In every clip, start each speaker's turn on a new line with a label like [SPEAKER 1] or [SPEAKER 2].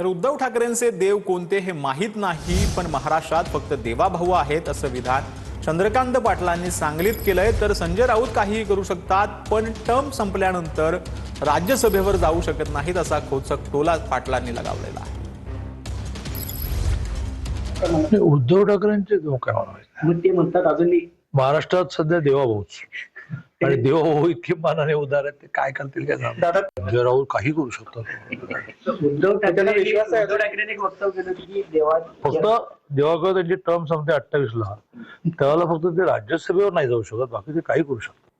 [SPEAKER 1] तर उद्धव ठाकरेंचे देव कोणते हे माहीत नाही, पण महाराष्ट्रात फक्त देवाभाऊ आहेत असं विधान चंद्रकांत पाटलांनी सांगलीत केलंय। तर संजय राऊत काहीही करू शकतात, पण टर्म संपल्यानंतर राज्यसभेवर जाऊ शकत नाहीत असा खोचक टोला पाटलांनी लगावलेला आहे।
[SPEAKER 2] उद्धव ठाकरेंचे देव काय म्हणाले,
[SPEAKER 3] ते म्हणतात अजूनही
[SPEAKER 2] महाराष्ट्रात सध्या देवाभाऊच आणि देवाभाऊ इतके मानाने उदार आहेत, ते काय करतील काय सांगतात। संजय राऊत काही करू शकतात।
[SPEAKER 3] उद्धव ठाकरेंनी एक वक्तव्य केलं की
[SPEAKER 2] फक्त जेव्हा त्यांची टर्म संपते 28ला, त्यावेळेला फक्त ते राज्यसभेवर नाही जाऊ शकत, बाकी ते काही करू शकतात।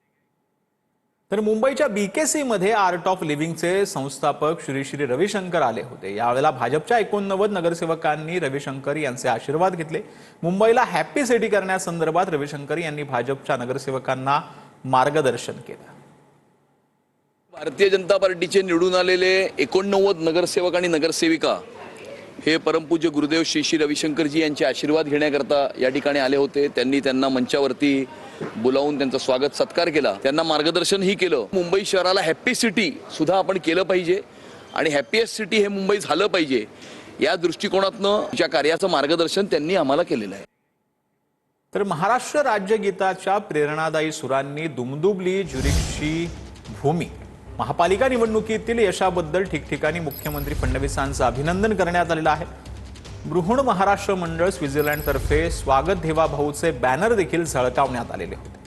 [SPEAKER 1] तर मुंबईच्या बीकेसी मध्ये आर्ट ऑफ लिव्हिंगचे संस्थापक श्री श्री रविशंकर आले होते। यावेळेला भाजपच्या 89 नगरसेवकांनी रविशंकर यांचे आशीर्वाद घेतले। मुंबईला हॅपी सिटी करण्यासंदर्भात रविशंकर यांनी भाजपच्या नगरसेवकांना मार्गदर्शन केलं।
[SPEAKER 4] भारतीय जनता पार्टीचे निवडून आलेले 89 नगरसेवक आणि नगरसेविका हे परमपूज्य गुरुदेव श्री श्री रविशंकरजी यांचे आशीर्वाद घेण्याकरता या ठिकाणी आले होते। त्यांनी त्यांना मंचावरती बोलावून त्यांचा स्वागत सत्कार केला, त्यांना मार्गदर्शनही केलं। मुंबई शहराला हॅपी सिटी सुद्धा आपण केलं पाहिजे आणि हॅपीएस्ट सिटी हे मुंबई झालं पाहिजे, या दृष्टिकोनातनं ज्या कार्याचं मार्गदर्शन त्यांनी आम्हाला केलेलं आहे।
[SPEAKER 1] तर महाराष्ट्र राज्यगीताच्या प्रेरणादायी सुरांनी दुमदुबली झुरिकची भूमी। महापालिका निवडणुकीतील यशाबद्दल ठिकठिकाणी मुख्यमंत्री फडणवीसांचं अभिनंदन करण्यात आलेलं आहे। बृहण महाराष्ट्र मंडळ स्वित्झर्लंड तर्फे स्वागत देवाभाऊचे बॅनर देखील झळकावण्यात आलेले होते।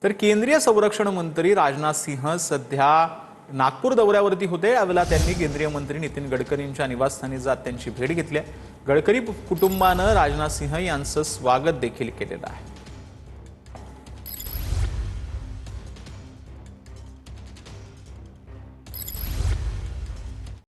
[SPEAKER 1] तर केंद्रीय संरक्षण मंत्री राजनाथ सिंह सध्या नागपूर दौऱ्यावरती होते। यावेळेला त्यांनी केंद्रीय मंत्री नितीन गडकरींच्या निवासस्थानी जात त्यांची भेट घेतली। गडकरी कुटुंबानं राजनाथ सिंह यांचं स्वागत देखील केलेलं आहे।